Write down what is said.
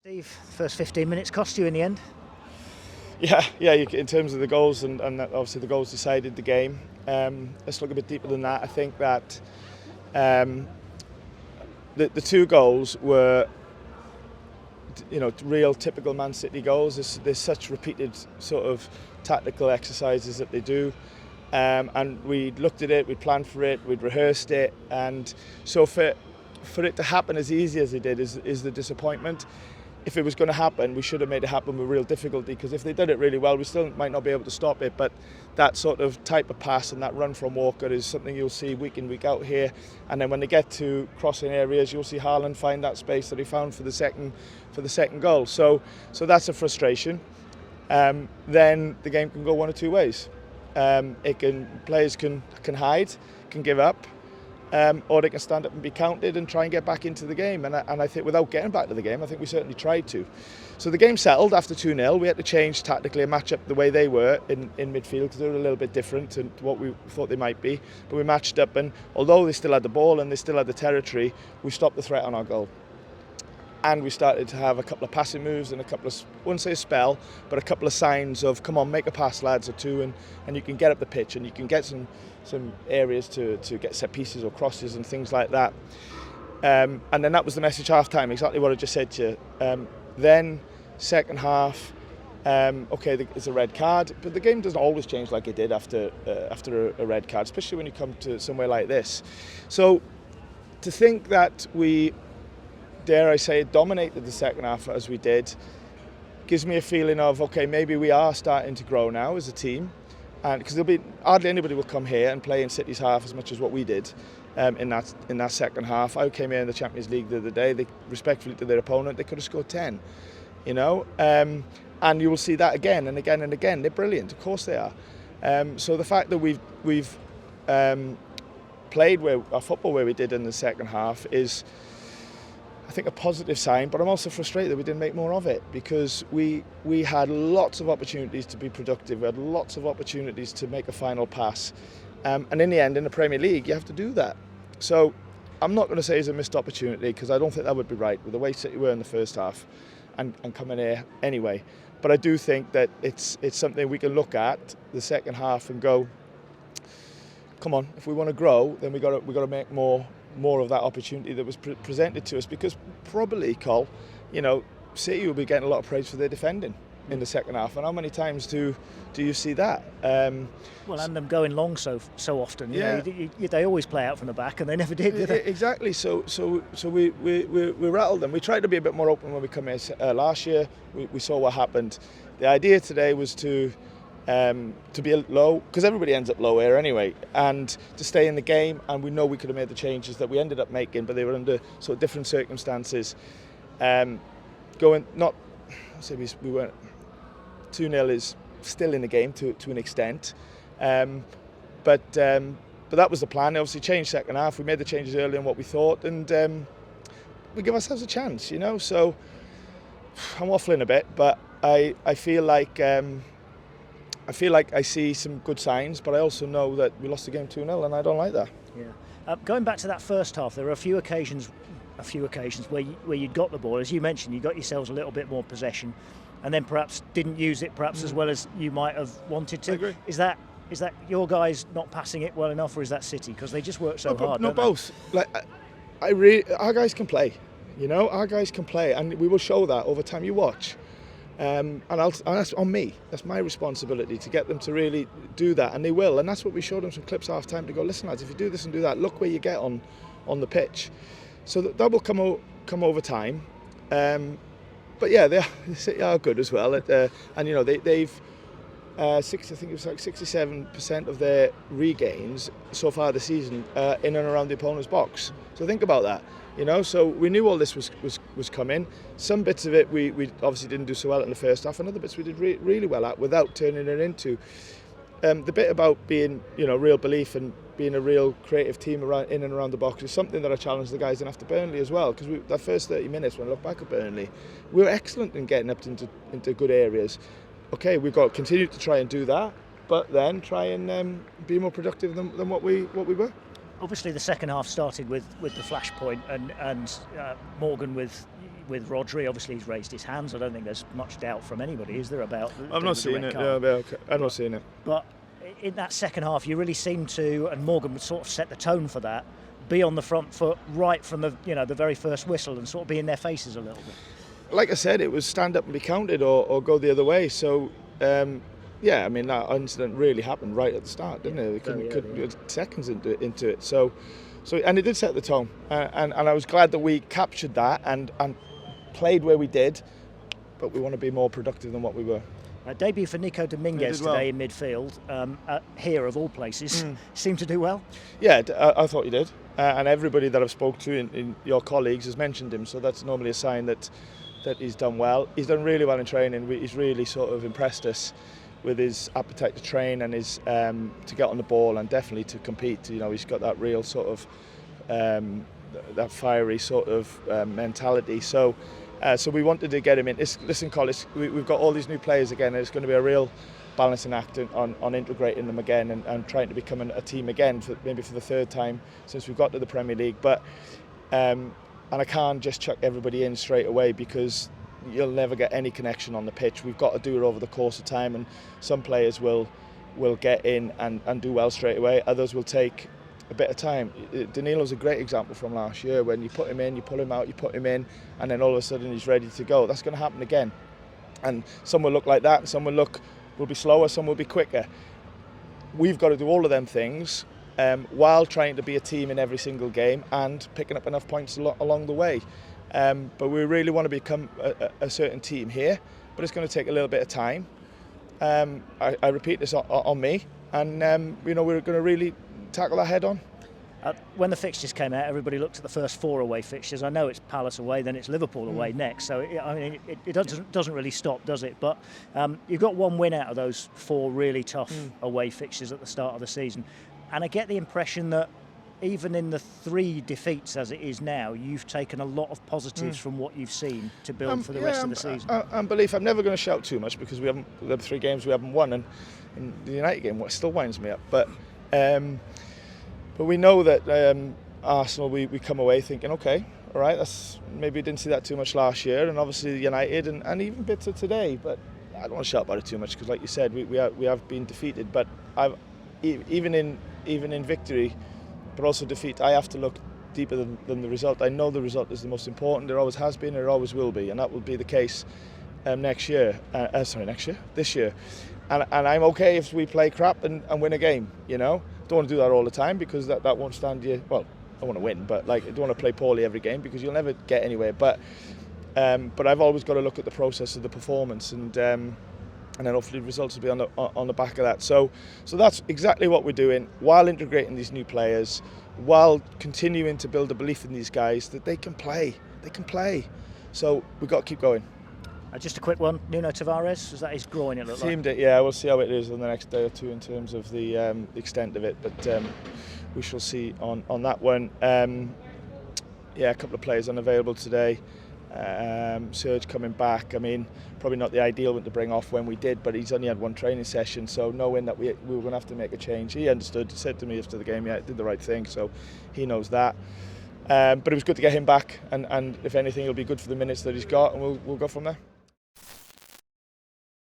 Steve, first 15 minutes cost you in the end? Yeah. In terms of the goals, and obviously the goals decided the game. Let's look a bit deeper than that. I think that the two goals were, real typical Man City goals. There's such repeated sort of tactical exercises that they do. And we looked at it, we planned for it, we'd rehearsed it, and so for it to happen as easy as it did is the disappointment. If it was going to happen, we should have made it happen with real difficulty, because if they did it really well, we still might not be able to stop it. But that sort of type of pass and that run from Walker is something you'll see week in, week out here. And then when they get to crossing areas, you'll see Haaland find that space that he found for the second goal. So that's a frustration. Then the game can go one or two ways. Players can hide, can give up. Or they can stand up and be counted and try and get back into the game. And I think without getting back to the game, I think we certainly tried to. So the game settled after 2-0. We had to change tactically and match up the way they were in midfield, because they were a little bit different to what we thought they might be. But we matched up, and although they still had the ball and they still had the territory, we stopped the threat on our goal. And we started to have a couple of passing moves and a couple of, I wouldn't say a spell, but a couple of signs of, come on, make a pass, lads, or two, and you can get up the pitch and you can get some areas to get set pieces or crosses and things like that. And then that was the message half-time, exactly what I just said to you. Then, second half, it's a red card, but the game doesn't always change like it did after a red card, especially when you come to somewhere like this. So to think that we, dare I say, dominated the second half as we did, gives me a feeling of, okay, maybe we are starting to grow now as a team. And because hardly anybody will come here and play in City's half as much as what we did in that second half. I came here in the Champions League the other day. They respectfully to their opponent, they could have scored 10, and you will see that again and again and again. They're brilliant, of course they are. So the fact that we've played our football where we did in the second half is, I think, a positive sign, but I'm also frustrated that we didn't make more of it, because we had lots of opportunities to be productive. We had lots of opportunities to make a final pass, and in the end, in the Premier League, you have to do that. So I'm not going to say it's a missed opportunity, because I don't think that would be right with the way City were in the first half and coming here anyway. But I do think that it's something we can look at the second half and go, come on, if we want to grow, then we got to make more of that opportunity that was presented to us, because probably, Col, City will be getting a lot of praise for their defending in the second half, and how many times do you see that? Well, and them going long so often. They always play out from the back, and they never did they? Exactly. So we rattled them. We tried to be a bit more open when we come here last year. We saw what happened. The idea today was to be low, because everybody ends up low here anyway, and to stay in the game. And we know we could have made the changes that we ended up making, but they were under sort of different circumstances. We weren't 2-0 is still in the game to an extent, but that was the plan. They obviously changed second half. We made the changes early on what we thought, and we give ourselves a chance, So I'm waffling a bit, but I feel like I see some good signs, but I also know that we lost the game 2-0, and I don't like that. Yeah. Going back to that first half, there were a few occasions where you'd got the ball, as you mentioned, you got yourselves a little bit more possession, and then perhaps didn't use it as well as you might have wanted to. I agree. Is that your guys not passing it well enough, or is that City? Because they just work so hard. No, both. Our guys can play. Our guys can play, and we will show that over time. You watch. And that's on me. That's my responsibility to get them to really do that, and they will. And that's what we showed them some clips half time to go, listen lads, if you do this and do that, look where you get on the pitch. So that will come over time. But yeah, they are good as well. They've 67% of their regains so far this season in and around the opponent's box. So think about that. So we knew all this was coming. Some bits of it we obviously didn't do so well in the first half, and other bits we did really well at without turning it into. The bit about being, real belief and being a real creative team in and around the box is something that I challenged the guys in after Burnley as well, because that first 30 minutes, when I look back at Burnley, we were excellent in getting up into good areas. Okay, we've got to continue to try and do that, but then try and be more productive than what we were. Obviously, the second half started with the flashpoint and Morgan with with Rodri. Obviously, he's raised his hands. I don't think there's much doubt from anybody, is there, about I'm not seeing it. No, I'm not seeing it. But in that second half, you really seemed to, and Morgan would sort of set the tone for that, be on the front foot right from the very first whistle and sort of be in their faces a little bit. Like I said, it was stand up and be counted or go the other way. So, yeah, I mean, that incident really happened right at the start, didn't it? We couldn't seconds into it. So, and it did set the tone. And I was glad that we captured that and played where we did, but we want to be more productive than what we were. Debut for Nico Dominguez today in midfield, here of all places. Seemed to do well? Yeah, I thought he did. And everybody that I've spoke to in your colleagues has mentioned him, so that's normally a sign that he's done well. He's done really well in training. He's really sort of impressed us with his appetite to train and his to get on the ball and definitely to compete. He's got that real sort of that fiery sort of mentality. So we wanted to get him in. Listen, Collis, we've got all these new players again, and it's going to be a real balancing act on integrating them again and trying to become a team again, maybe for the third time since we've got to the Premier League. But and I can't just chuck everybody in straight away because you'll never get any connection on the pitch. We've got to do it over the course of time, and some players will get in and do well straight away. Others will take a bit of time. Danilo's a great example from last year when you put him in, you pull him out, you put him in, and then all of a sudden he's ready to go. That's going to happen again. And some will look like that, and some will be slower, some will be quicker. We've got to do all of them things while trying to be a team in every single game and picking up enough points along the way. But we really want to become a certain team here, but it's going to take a little bit of time. I repeat this on me, and we're going to really tackle that head on. When the fixtures came out, everybody looked at the first 4 away fixtures. I know it's Palace away, then it's Liverpool away next. So it doesn't really stop, does it? But you've got 1 win out of those 4 really tough away fixtures at the start of the season, and I get the impression that even in the 3 defeats as it is now, you've taken a lot of positives from what you've seen to build for the rest of the season. Unbelief. I'm never going to shout too much because the 3 games we haven't won, and in the United game, it still winds me up. But we know that Arsenal, we come away thinking, okay, all right, maybe didn't see that too much last year, and obviously United and even bits of today. But I don't want to shout about it too much because, like you said, we have been defeated. But even in victory, but also defeat, I have to look deeper than the result. I know the result is the most important. There always has been, and there always will be, and that will be the case this year. And I'm okay if we play crap and win a game. Don't want to do that all the time because that won't stand you. Well, I want to win, but I don't want to play poorly every game because you'll never get anywhere. But I've always got to look at the process of the performance, and then hopefully the results will be on the back of that. So that's exactly what we're doing while integrating these new players, while continuing to build a belief in these guys that they can play. They can play. So we've got to keep going. Just a quick one, Nuno Tavares, is that his groin it looked like? Seemed it, yeah. We'll see how it is in the next day or two in terms of the extent of it, but we shall see on that one. A couple of players unavailable today. Serge coming back. I mean, probably not the ideal one to bring off when we did, but he's only had 1 training session, so knowing that we were going to have to make a change, he understood. He said to me after the game, yeah, did the right thing, so he knows that. But it was good to get him back, and if anything, it'll be good for the minutes that he's got, and we'll go from there.